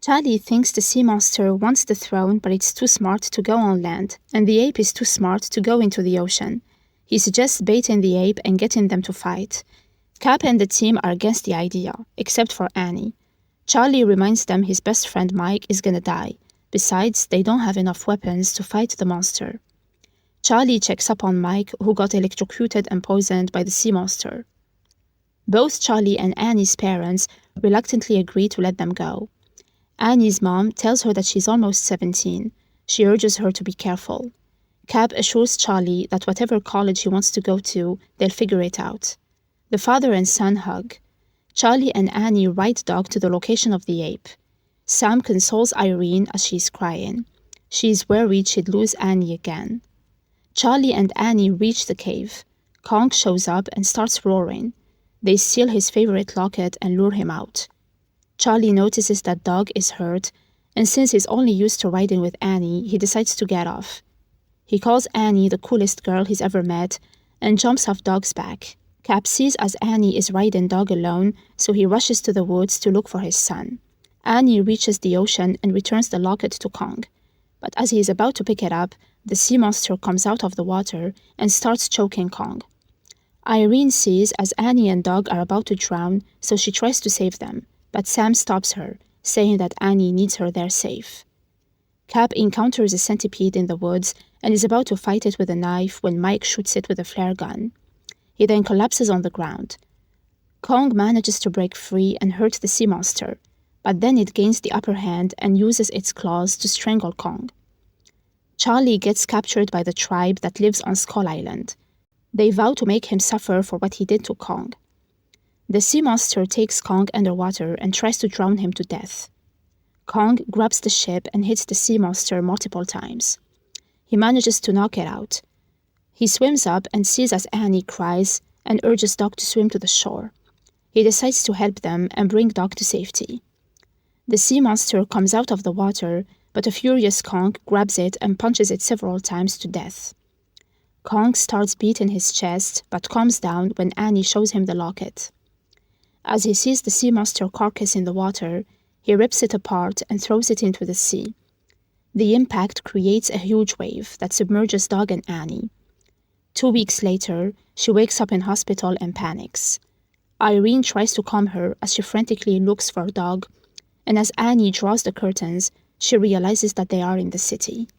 Charlie thinks the sea monster wants the throne, but it's too smart to go on land, and the ape is too smart to go into the ocean. He suggests baiting the ape and getting them to fight. Cap and the team are against the idea, except for Annie. Charlie reminds them his best friend Mike is gonna die. Besides, they don't have enough weapons to fight the monster. Charlie checks up on Mike, who got electrocuted and poisoned by the sea monster. Both Charlie and Annie's parents reluctantly agree to let them go. Annie's mom tells her that she's almost 17. She urges her to be careful. Cap assures Charlie that whatever college he wants to go to, they'll figure it out. The father and son hug. Charlie and Annie ride Doug to the location of the ape. Sam consoles Irene as she's crying. She's worried she'd lose Annie again. Charlie and Annie reach the cave. Kong shows up and starts roaring. They steal his favorite locket and lure him out. Charlie notices that Doug is hurt, and since he's only used to riding with Annie, he decides to get off. He calls Annie the coolest girl he's ever met and jumps off Doug's back. Cap sees as Annie is riding Doug alone, so he rushes to the woods to look for his son. Annie reaches the ocean and returns the locket to Kong. But as he is about to pick it up, the sea monster comes out of the water and starts choking Kong. Irene sees as Annie and Doug are about to drown, so she tries to save them. But Sam stops her, saying that Annie needs her there safe. Cap encounters a centipede in the woods and is about to fight it with a knife when Mike shoots it with a flare gun. He then collapses on the ground. Kong manages to break free and hurt the sea monster, but then it gains the upper hand and uses its claws to strangle Kong. Charlie gets captured by the tribe that lives on Skull Island. They vow to make him suffer for what he did to Kong. The sea monster takes Kong underwater and tries to drown him to death. Kong grabs the ship and hits the sea monster multiple times. He manages to knock it out. He swims up and sees as Annie cries and urges Doug to swim to the shore. He decides to help them and bring Doug to safety. The sea monster comes out of the water, but a furious Kong grabs it and punches it several times to death. Kong starts beating his chest, but calms down when Annie shows him the locket. As he sees the sea monster carcass in the water, he rips it apart and throws it into the sea. The impact creates a huge wave that submerges Doug and Annie. 2 weeks later, she wakes up in hospital and panics. Irene tries to calm her as she frantically looks for Doug, and as Annie draws the curtains, she realizes that they are in the city.